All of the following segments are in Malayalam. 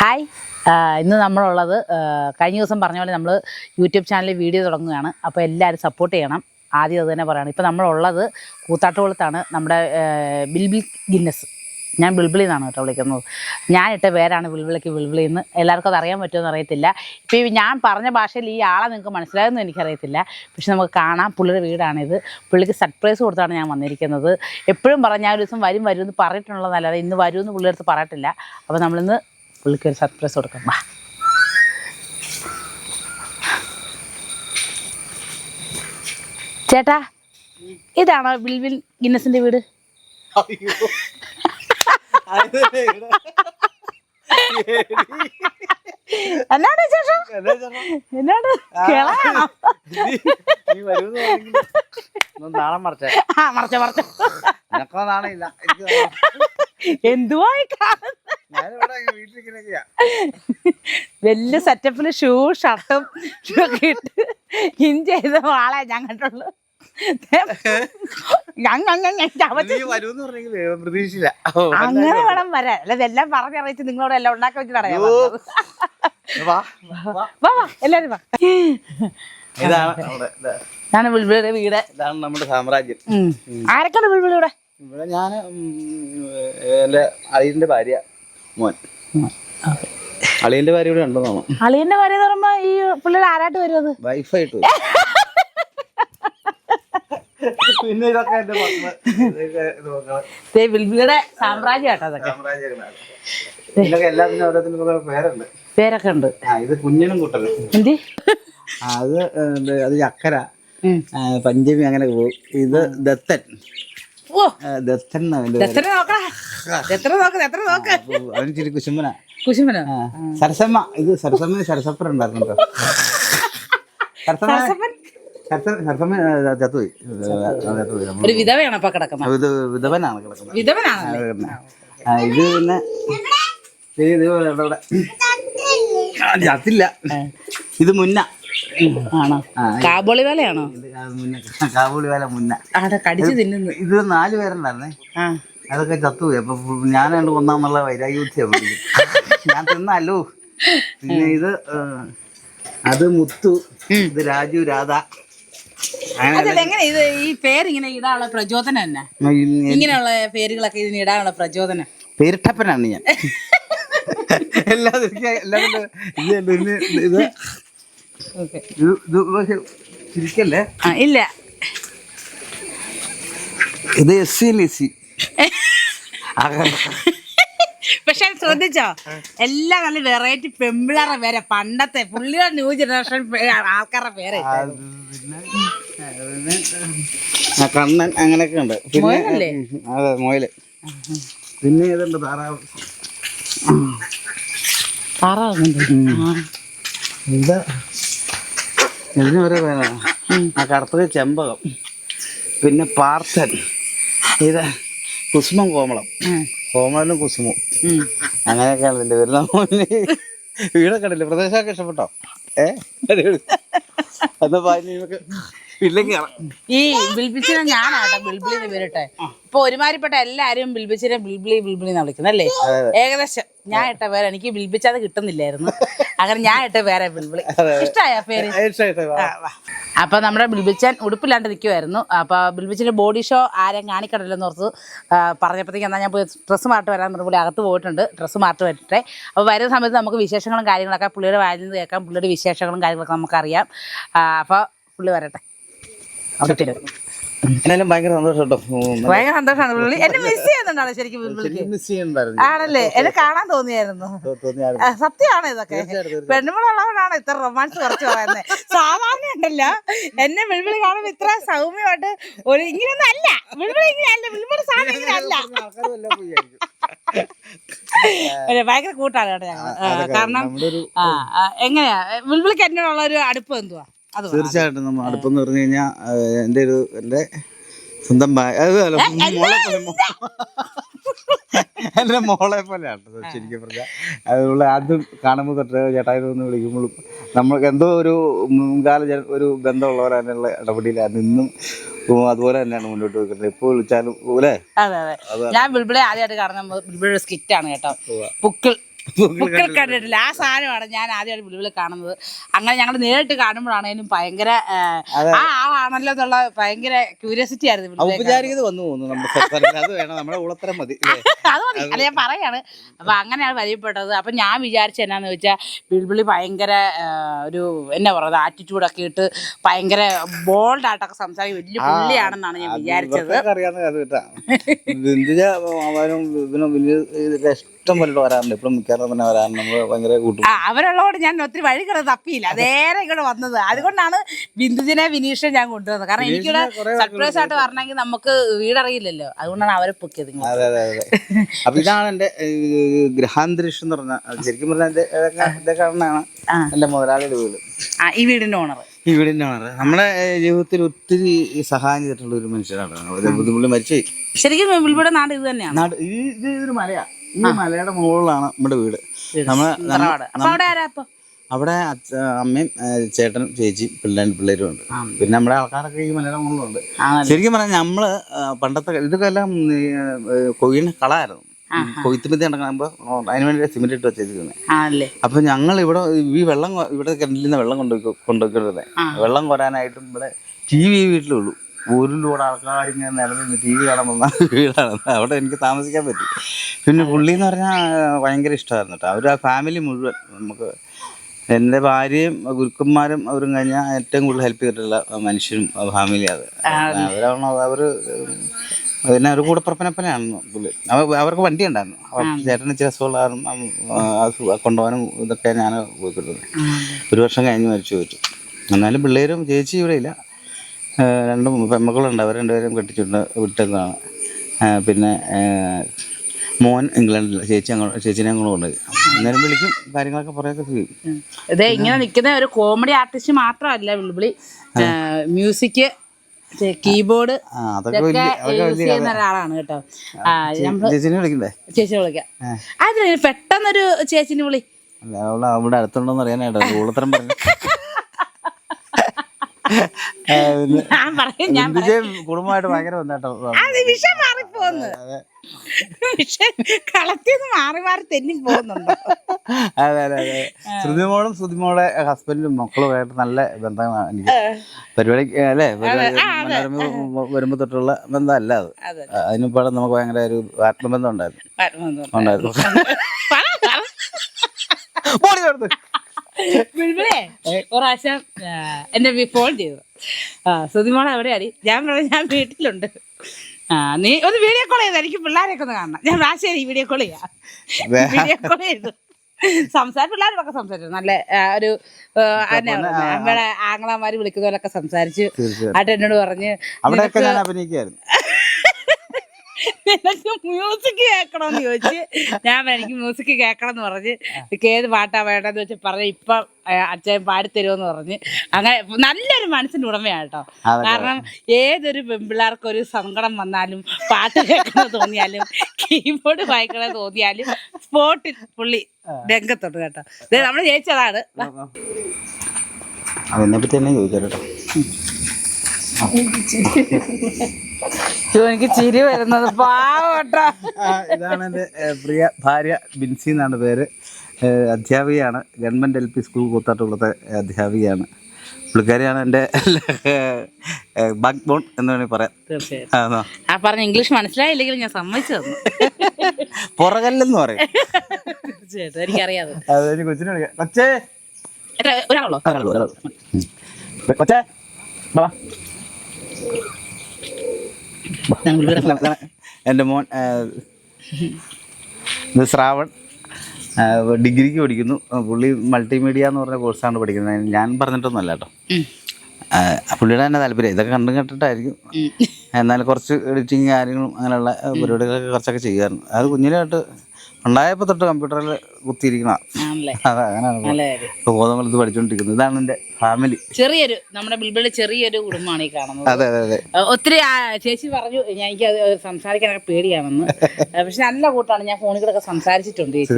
ഹായ്, ഇന്ന് നമ്മളുള്ളത് കഴിഞ്ഞ ദിവസം പറഞ്ഞ പോലെ നമ്മൾ യൂട്യൂബ് ചാനലിൽ വീഡിയോ തുടങ്ങുകയാണ്. അപ്പോൾ എല്ലാവരും സപ്പോർട്ട് ചെയ്യണം. ആദ്യം അത് തന്നെ പറയുകയാണ്. ഇപ്പോൾ നമ്മളുള്ളത് കൂത്താട്ടുകുളത്താണ്. നമ്മുടെ ബിൽബിൾ ഗിന്നസ്. ഞാൻ ബിൽബിളിൽ നിന്നാണ് കേട്ടോ വിളിക്കുന്നത്. ഞാനിട്ട പേരാണ് ബിൽബിളിക്ക് ബിൽബിളിൽ നിന്ന്. എല്ലാവർക്കും അത് അറിയാൻ പറ്റുമെന്ന് അറിയത്തില്ല. ഇപ്പോൾ ഈ ഞാൻ പറഞ്ഞ ഭാഷയിൽ ഈ ആളെ നിങ്ങൾക്ക് മനസ്സിലാകുമെന്ന് എനിക്കറിയത്തില്ല. പക്ഷെ നമുക്ക് കാണാം. പുള്ളിയുടെ വീടാണിത്. പുള്ളിക്ക് സർപ്രൈസ് കൊടുത്താണ് ഞാൻ വന്നിരിക്കുന്നത്. എപ്പോഴും പറഞ്ഞ ഞാൻ ഒരു ദിവസം വരും എന്ന് പറഞ്ഞിട്ടുള്ളതല്ലാതെ ഇന്ന് വരുമെന്ന് പുള്ളിയുടെ അടുത്ത് പറഞ്ഞിട്ടില്ല. അപ്പോൾ നമ്മളിന്ന് പുള്ളിക്ക് ഒരു സർപ്രൈസ് കൊടുക്കാം. വാ. ചേട്ടാ, ഇതാണോ ബിൽബിൾ ഗിന്നസിന്റെ വീട്? എന്നാണ് വിശേഷം? എന്നാണ് എന്തുവായി വലിയ സെറ്റപ്പില് ഷൂ ഷർട്ടും ഒക്കെ ഇട്ട് ഇൻ ചെയ്ത ആളെ ഞാൻ കണ്ടുള്ളൂ. അങ്ങനെ വേണം വരാൻ. അല്ല ഇതെല്ലാം പറഞ്ഞറിയിച്ച് നിങ്ങളോട് എല്ലാം ഉണ്ടാക്കി വെച്ചിട്ടാണ് എല്ലാരും. ഞാൻ ബിൽബിളിയുടെ വീട്. ഇതാണ് നമ്മുടെ സാമ്രാജ്യം. ആരൊക്കെയാണ് ബിൽബിളിയുടെ? ഇവിടെ ഞാൻ എന്റെ അളിയന്റെ ഭാര്യ, മോൻ. അളിയന്റെ ഭാര്യ ഇവിടെ ഉണ്ടെന്നാണോ? അളിയന്റെ ഭാര്യ എന്ന് പറയുമ്പോ ഈ പിള്ളേർ ആരായിട്ട് വരുന്നത്? വൈഫായിട്ട് വരും. പിന്നെ ഇതൊക്കെ എന്റെ ബിൽബിളിയുടെ സാമ്രാജ്യം കേട്ടോ അതൊക്കെ. ഇതിലൊക്കെ എല്ലാത്തിനും ഓരോത്തിനും പേരുണ്ട്, പേരൊക്കെ ഉണ്ട്. ഇത് കുഞ്ഞനും കുട്ടനും. എന്തി അത് ചക്കര, പഞ്ചമി, അങ്ങനെ പോകും. ഇത് ദത്തൻ. ദത്തൻ അവന് ചിരി കുശുമ്പനാ. സരസമ്മ. ഇത് സരസമ്മ സരസപ്പൻ ഉണ്ടായിരുന്നു കേട്ടോ. സരസമ്മ ചത്തുപോയി. ഒരു വിധവയാണ് ഇപ്പൊ കിടക്കുന്നത്. ഇത് വിധവനാണ് കിടക്കുന്നത്. വിധവനാണ്. ഇത് പിന്നെ ചത്തില്ല. ഇത് മുന്ന ആണോ? കാബോളി വേലയാണോ? കാബൂളി വേല മുന്ന കടിച്ചു തിന്നുന്നു. ഇത് 4 പേരുണ്ടായിരുന്നേ. അതൊക്കെ ചത്തുപോയി. അപ്പൊ ഞാനാണ്ട് കൊന്നാന്നുള്ള വൈരാഗ്യബുദ്ധിയാണ്. ഞാൻ തിന്നല്ലോ. പിന്നെ ഇത് അത് മുത്തു, ഇത് രാജു, രാധ. എങ്ങനെ ഇത് ഈ പേരിങ്ങനെ ഇടാനുള്ള പ്രചോദനം എന്നാ? ഇങ്ങനെയുള്ള പേരുകളൊക്കെ ഇതിന് ഇടാനുള്ള പ്രചോദനം? പേരിട്ടപ്പനാണ് ഞാൻ. ചിരിക്കല്ലേ? ഇല്ല, ഇത് SC. പക്ഷെ ശ്രദ്ധിച്ചോ, എല്ലാം നല്ല വെറൈറ്റി പെമ്പിളറെ പേരെ. പണ്ടത്തെ പുള്ളിയുടെ ന്യൂ ജനറേഷൻ ആൾക്കാരുടെ പേര്. കണ്ണൻ, അങ്ങനെയൊക്കെ ഉണ്ട്. പിന്നെ അതെ, മോയില്. പിന്നെ ഏതുണ്ട്? താറാവ്. ഇതിന് ഓരോ പേരാണ്. ആ കറുത്തത് ചെമ്പകം. പിന്നെ പാർത്ഥൻ. ഇത് കുസുമം, കോമളം. കോമളനും കുസുമവും അങ്ങനെയൊക്കെയാണ് ഇതിന്റെ പേര്. നമ്മള് വീടൊക്കെ ഉണ്ടല്ലേ? പ്രദേശമൊക്കെ ഇഷ്ടപ്പെട്ടോ? ഈ ബിൽബിച്ചിനെ ഞാനാട്ടോ ബിൽബിളിന്ന് പേരിട്ടെ. ഇപ്പൊ ഒരുമാതിരിപ്പെട്ട എല്ലാരും ബിൽബിച്ചിനെ ബിൽബിളിന്നാ വിളിക്കുന്നത് അല്ലേ? ഏകദേശം ഞാൻ ഇട്ട പേര് എനിക്ക് ബിൽബിച്ചത് കിട്ടുന്നില്ലായിരുന്നു. അങ്ങനെ ഞാൻ ഇട്ട പേരെ ബിൽബിളി. ഇഷ്ടായ പേര്? അപ്പൊ നമ്മുടെ ബിൽബിച്ചൻ ഉടുപ്പില്ലാണ്ട് നിൽക്കുമായിരുന്നു. അപ്പൊ ബിൽബിച്ചിന്റെ ബോഡി ഷോ ആരെയും കാണിക്കണമല്ലെന്ന് ഓർത്ത് പറഞ്ഞപ്പോഴത്തേക്ക് എന്നാൽ ഞാൻ പോയി ഡ്രസ്സ് മാറ്റി വരാൻ പുള്ളി അകത്ത് പോയിട്ടുണ്ട്. ഡ്രസ്സ് മാറ്റി വരട്ടെ. അപ്പോൾ വരുന്ന സമയത്ത് നമുക്ക് വിശേഷങ്ങളും കാര്യങ്ങളൊക്കെ പുള്ളിയുടെ വായിൽ നിന്ന് കേൾക്കാം. പുള്ളിയുടെ വിശേഷങ്ങളും കാര്യങ്ങളൊക്കെ നമുക്കറിയാം. അപ്പോൾ പുള്ളി വരട്ടെ. എന്നാലും ഭയങ്കര സന്തോഷം കേട്ടോ. ഭയങ്കര സന്തോഷമാണ്. പുള്ളി എന്നെ മിസ് ചെയ്യുന്നുണ്ടാണ് ശരിക്കും. ആണല്ലേ? എന്നെ കാണാൻ തോന്നിയായിരുന്നു. സത്യമാണ് ഇതൊക്കെ. പെണ്ണുങ്ങളുള്ളവരാണ് ഇത്ര റൊമാൻസ് കുറച്ച് പറയുന്നത്. സാധാരണ ഉണ്ടല്ല, എന്നെ വിളിവിളി കാണുമ്പോൾ ഇത്ര സൗമ്യമായിട്ട് ഒരു ഇങ്ങനെയൊന്നും അല്ല. വിളിവിളി ഇങ്ങനെയല്ല, വിളിവിളി സാധനം ഇങ്ങനെയല്ല. ഭയങ്കര കൂട്ടാണ് കേട്ടോ ഞങ്ങൾ. കാരണം എങ്ങനെയാ വിളിവിളിക്ക് എന്നോടുള്ള ഒരു അടുപ്പം എന്തുവാ? തീർച്ചയായിട്ടും നമ്മൾ അടുപ്പെന്ന് പറഞ്ഞു കഴിഞ്ഞാൽ എൻ്റെ സ്വന്തം എൻ്റെ മോളെ പോലെയാണ് ശരിക്കും പറഞ്ഞാൽ. അതുള്ള ആദ്യം കാണുമ്പോൾ തൊട്ട് ചേട്ടായി ഒന്ന് വിളിക്കുമ്പോഴും നമ്മൾക്ക് എന്തോ ഒരു മുൻകാല ഒരു ബന്ധമുള്ളവരാനുള്ള ഇടപെടലാണ് ഇന്നും. അതുപോലെ തന്നെയാണ് മുന്നോട്ട് വെക്കുന്നത്. എപ്പോൾ വിളിച്ചാലും അല്ലേ? അതെ അതെ. ഞാൻ ബിൽബിളെ ആദ്യമായിട്ട് കാണുന്നത് ബിൽബിളുടെ സ്കിറ്റാണ് കേട്ടോ. പുക്കിൾ പൂക്കൾ കണ്ടിട്ടില്ല. ആ സാധനമാണ് ഞാൻ ആദ്യമായിട്ട് ബിൽബിളിൽ കാണുന്നത്. അങ്ങനെ ഞങ്ങൾ നേരിട്ട് കാണുമ്പോഴാണേലും ഭയങ്കര ആ ആളാണല്ലോ എന്നുള്ള ഭയങ്കര ക്യൂരിയോസിറ്റി ആയിരുന്നു. ഔപചാരികത വന്നു പോകുന്നു നമ്മുടെ അത് വേണം, നമ്മുടെ ഉളത്തരം മതി. അത് മതി, അല്ല ഞാൻ പറയാണ്. അപ്പൊ അങ്ങനെയാണ് പരിചയപ്പെട്ടത്. അപ്പൊ ഞാൻ വിചാരിച്ച എന്നാന്ന് വെച്ചാൽ ബിൽബിളി ഭയങ്കര ഒരു എന്നാ പറയുന്നത് ആറ്റിറ്റ്യൂഡൊക്കെ ഇട്ട് ഭയങ്കര ബോൾഡായിട്ടൊക്കെ സംസാരിക്കും വലിയ പുള്ളിയാണെന്നാണ് ഞാൻ വിചാരിച്ചത്. അറിയാവുന്ന അത് കേട്ടാ. ബിന്ദുജ അവനും ഇഷ്ടം പോലെ വരാറുണ്ട്. ഇപ്പോഴും മിക്കവാറും തന്നെ വരാറുണ്ട്. നമ്മൾ ഭയങ്കര കൂട്ടും. അവരുള്ളതുകൊണ്ട് ഞാൻ ഒത്തിരി വഴി കിടന്ന് തപ്പിയില്ല, നേരെ ഇവിടെ വന്നത്. അതുകൊണ്ടാണ് ബിന്ദുജിനെ വിനീഷിനെ ഞാൻ കൊണ്ടുവന്നത്. കാരണം എനിക്കിവിടെ സർപ്രൈസ് ആയിട്ട് വരണമെങ്കിൽ നമുക്ക് വീടറിയില്ലല്ലോ, അതുകൊണ്ടാണ് അവരെ പൊക്കിയത്. അതെ അതെ അതെ. അപ്പൊ ഇതാണ് എന്റെ ഗ്രഹാന്തരീക്ഷം എന്ന് പറഞ്ഞാൽ, ശരിക്കും പറഞ്ഞാൽ എന്റെ കാരണമാണ് എന്റെ മുതലാളിയുടെ വീട്. ഈ വീടിന്റെ ഓണർ ഈ വീടിന്റെ ഓണർ നമ്മുടെ ജീവിതത്തിൽ ഒത്തിരി സഹായം ചെയ്തിട്ടുള്ള ഒരു മനുഷ്യനാണ്. പുള്ളി മരിച്ചുപോയി. ശരിക്കും ബിൽബിളിയുടെ നാട് ഇത് തന്നെയാണ്. നാട് ഇതൊരു മലയാ. ഈ മലയുടെ മുകളിലാണ് നമ്മുടെ വീട്. അവിടെ അമ്മയും ചേട്ടനും ചേച്ചിയും പിള്ളേരും ഉണ്ട്. പിന്നെ നമ്മുടെ ആൾക്കാരൊക്കെ ഈ മലയുടെ മുകളിലുണ്ട്. ശരിക്കും പറഞ്ഞാൽ നമ്മള് പണ്ടത്തെ ഇതൊക്കെ എല്ലാം കൊയ്യുന്ന കളായിരുന്നു. കൊയ്ത്തുമതി നടക്കുമ്പോ അതിനുവേണ്ടി സിമെന്റ് ഇട്ട് വെച്ചിരിക്കുന്നത്. അപ്പൊ ഞങ്ങൾ ഇവിടെ ഈ വെള്ളം ഇവിടെ കിണറ്റിൽ നിന്ന് വെള്ളം കൊണ്ടുപോയിക്കൊണ്ടിരുന്നത്. വെള്ളം കോരാനായിട്ടും ഇവിടെ ടി വി വീട്ടിലുള്ളൂ. ഒരു ലോഡ് ആൾക്കാരിങ്ങനെ നിലനിന്ന് ടി വി കാണാൻ വന്ന വീടാണ്. അവിടെ എനിക്ക് താമസിക്കാൻ പറ്റി. പിന്നെ പുള്ളി എന്ന് പറഞ്ഞാൽ ഭയങ്കര ഇഷ്ടമായിരുന്നു കേട്ടോ. അവർ ആ ഫാമിലി മുഴുവൻ നമുക്ക്, എൻ്റെ ഭാര്യയും ഗുരുക്കന്മാരും അവരും കഴിഞ്ഞാൽ ഏറ്റവും കൂടുതൽ ഹെൽപ്പ് ചെയ്തിട്ടുള്ള മനുഷ്യരും ഫാമിലി. അത് അവരാണ് അവർ പിന്നെ ഒരു കൂടപ്പുറപ്പനപ്പനായിരുന്നു പുള്ളി. അവർക്ക് വണ്ടി ഉണ്ടായിരുന്നു. ചേട്ടന് ഇച്ചിരി അസുഖമുള്ള കൊണ്ടുപോകാനും ഇതൊക്കെ ഞാൻ പോയിക്കൊണ്ടിരുന്നത്. ഒരു വർഷം കഴിഞ്ഞ് മരിച്ചു പോയിട്ടു. എന്നാലും പിള്ളേരും ചേച്ചി ഇവിടെ ഇല്ല. 2 പെൺമക്കളുണ്ട്. അവർ 2 പേരും കെട്ടിച്ചിട്ടുണ്ട്, വിട്ടതാണ്. പിന്നെ മോൻ ഇംഗ്ലണ്ടിൽ, ചേച്ചിനെ അങ്ങോട്ട് കൊണ്ടുപോയി. അന്നേരം വിളിക്കും, കാര്യങ്ങളൊക്കെ കുറേയൊക്കെ ചെയ്യും. ഇതേ ഇങ്ങനെ നിൽക്കുന്ന ഒരു കോമഡി ആർട്ടിസ്റ്റ് മാത്രമല്ല ബിൽബിളി, മ്യൂസിക്, കീബോർഡ് യൂസ് ചെയ്യുന്ന ഒരാളാണ് കേട്ടോ. ചേച്ചിനെ വിളിക്കണ്ടേ? ചേച്ചിനെ വിളിക്കാം. അത് പെട്ടെന്നൊരു ചേച്ചിനെ വിളി. അവിടെ അടുത്തുണ്ടോന്ന് അറിയാനായിട്ടോ ഊളത്തരം പറഞ്ഞു. കുടുംബമായിട്ട് ഭയങ്കര വിഷം മാറിപ്പോന്ന്, കളത്തിന്ന് മാറി മാറി തെന്നി പോകുന്നുണ്ടോ? അതെ അതെ അതെ. ശ്രുതിമോളുടെ ഹസ്ബൻഡും മക്കളുമായിട്ട് നല്ല ബന്ധമാണ് എനിക്ക്. പരിപാടി അല്ലേ, വരുമ്പോ തൊട്ടുള്ള ബന്ധമല്ല അത്. അതിനിപ്പോഴും നമുക്ക് ഭയങ്കര ഒരു ആത്മബന്ധം ഉണ്ടായിരുന്നു. പ്രാവശ്യം എന്നെ ഫോൺ ചെയ്തു, സുധിമോളെ എവിടെയാടി? ഞാൻ പറഞ്ഞു ഞാൻ വീട്ടിലുണ്ട്, നീ ഒന്ന് വീഡിയോ കോൾ ചെയ്തു, എനിക്ക് പിള്ളേരെയൊക്കെ ഒന്ന് കാണണം. ഞാൻ ശരി വീഡിയോ കോൾ ചെയ്യാം. വീഡിയോ കോൾ ചെയ്തു പിള്ളേരോടൊക്കെ സംസാരിച്ചു. നല്ല ഒരു നമ്മുടെ ആങ്ങളമാര് വിളിക്കുന്ന പോലൊക്കെ സംസാരിച്ചു. ആട്ട് എന്നോട് പറഞ്ഞ് നിനക്ക് മ്യൂസിക് കേൾക്കണമെന്ന് ചോദിച്ച് ഞാൻ എനിക്ക് മ്യൂസിക് കേൾക്കണം എന്ന് പറഞ്ഞ് ഏത് പാട്ടാ വേണ്ടെന്ന് വെച്ച് പറഞ്ഞ് ഇപ്പം അച്ഛൻ പാടിത്തരുമെന്ന് പറഞ്ഞ്. അങ്ങനെ നല്ലൊരു മനസ്സിൻ്റെ ഉടമയാണ് കേട്ടോ. കാരണം ഏതൊരു പെൺപിള്ളേർക്കൊരു സങ്കടം വന്നാലും പാട്ട് കേൾക്കണമെന്ന് തോന്നിയാലും കീബോർഡ് വായിക്കണമെന്ന് തോന്നിയാലും സ്പോട്ടിൽ പുള്ളി രംഗത്തോട്ട് കേട്ടോ. നമ്മൾ ജയിച്ചതാണ്. അതിനെപ്പറ്റി തന്നെ ചോദിച്ചാലോ. എനിക്ക് ചിരി വരുന്നത് പാവട്ടോ. ഇതാണ് എൻ്റെ പ്രിയ ഭാര്യ, ബിൻസി എന്നാണ് പേര്. അധ്യാപികയാണ്. ഗവൺമെൻറ് LP സ്കൂൾ കൂത്താട്ടുകുളത്തെ അധ്യാപികയാണ്. പുള്ളിക്കാരിയാണ് എൻ്റെ ബാക്ക് ബോൺ എന്ന് വേണമെങ്കിൽ പറയാം. തീർച്ചയായും ആ പറഞ്ഞ ഇംഗ്ലീഷ് മനസ്സിലായില്ലെങ്കിലും ഞാൻ സമ്മതിച്ചു തന്നു. പുറകല്ലെന്ന് പറയും. തീർച്ചയായിട്ടും എനിക്കറിയാതെ. അതെ, കൊച്ചിനെ വിളിക്കാം. കൊച്ചേ ഒരാളോ കൊച്ചേ എൻ്റെ മോൻ ശ്രാവൺ ഡിഗ്രിക്ക് പഠിക്കുന്നു. പുള്ളി മൾട്ടിമീഡിയ എന്ന് പറഞ്ഞ കോഴ്സാണ് പഠിക്കുന്നത്. ഞാൻ പറഞ്ഞിട്ടൊന്നുമല്ല കേട്ടോ. പുള്ളിയുടെ തന്നെ താല്പര്യം ഇതൊക്കെ കണ്ടും കേട്ടിട്ടായിരിക്കും. എന്നാലും കുറച്ച് എഡിറ്റിങ് കാര്യങ്ങളും അങ്ങനെയുള്ള പരിപാടികളൊക്കെ കുറച്ചൊക്കെ ചെയ്യാറുണ്ട്. അത് കുഞ്ഞിലായിട്ട് ഉണ്ടായപ്പോൾ തൊട്ട് കമ്പ്യൂട്ടറിൽ കുത്തിയിരിക്കണം. അതെ, അങ്ങനെയാണ് ഇപ്പോൾ ബോധങ്ങൾ ഇത് പഠിച്ചുകൊണ്ടിരിക്കുന്നത്. ഇതാണ് എൻ്റെ ഫാമിലി. ചെറിയൊരു നമ്മുടെ ബിൽബിളിൽ ചെറിയൊരു കുടുംബമാണ് ഈ കാണുന്നത്. അതെ അതെ അതെ. ഒത്തിരി ചേച്ചി പറഞ്ഞു എനിക്ക് അത് സംസാരിക്കാനൊക്കെ പേടിയാണെന്ന്. പക്ഷെ നല്ല കൂട്ടാണ്. ഞാൻ ഫോണിൽ കൂടെ ഒക്കെ സംസാരിച്ചിട്ടുണ്ട് ചേച്ചി.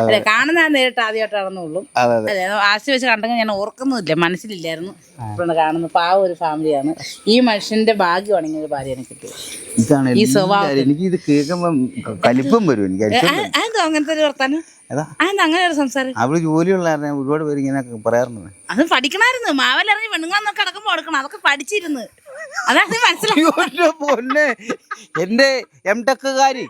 അല്ലെ, കാണുന്ന നേരിട്ട് ആദ്യമായിട്ടാണെന്നുള്ളൂ. അതെ, ആശയം വെച്ച് കണ്ടെങ്കിൽ ഞാൻ ഓർക്കുന്നില്ല, മനസ്സിലില്ലായിരുന്നു. ഇപ്പോഴാണ് കാണുന്നത്. പാവ ഒരു ഫാമിലിയാണ്. ഈ മനുഷ്യന്റെ ഭാഗ്യമാണ് ഇങ്ങനെ ഒരു ഭാര്യനെ കിട്ടിയത്. ഇതാണ് ഈ സ്വഭാവം. എനിക്ക് ഇത് കേൾക്കുമ്പോൾ കലിപ്പും വരും. എനിക്ക് അങ്ങനത്തെ ഒരു വർത്താനം ഏതാ അതെന്താ അങ്ങനെ ഒരു സംസാരം? അവള് ജോലിയുള്ള കാരണം ഒരുപാട് പേര് ഇങ്ങനെ പറയാറുണ്ട്. അത് പഠിക്കണമായിരുന്നു. മാവലിറങ്ങി പെണ്ണുങ്ങളൊക്കെ അടക്കം കൊടുക്കണം. അതൊക്കെ പഠിച്ചിരുന്നു. അതാണ് മനസ്സിലായി. പൊന്നെ എന്റെ എംടെക്കുകാരി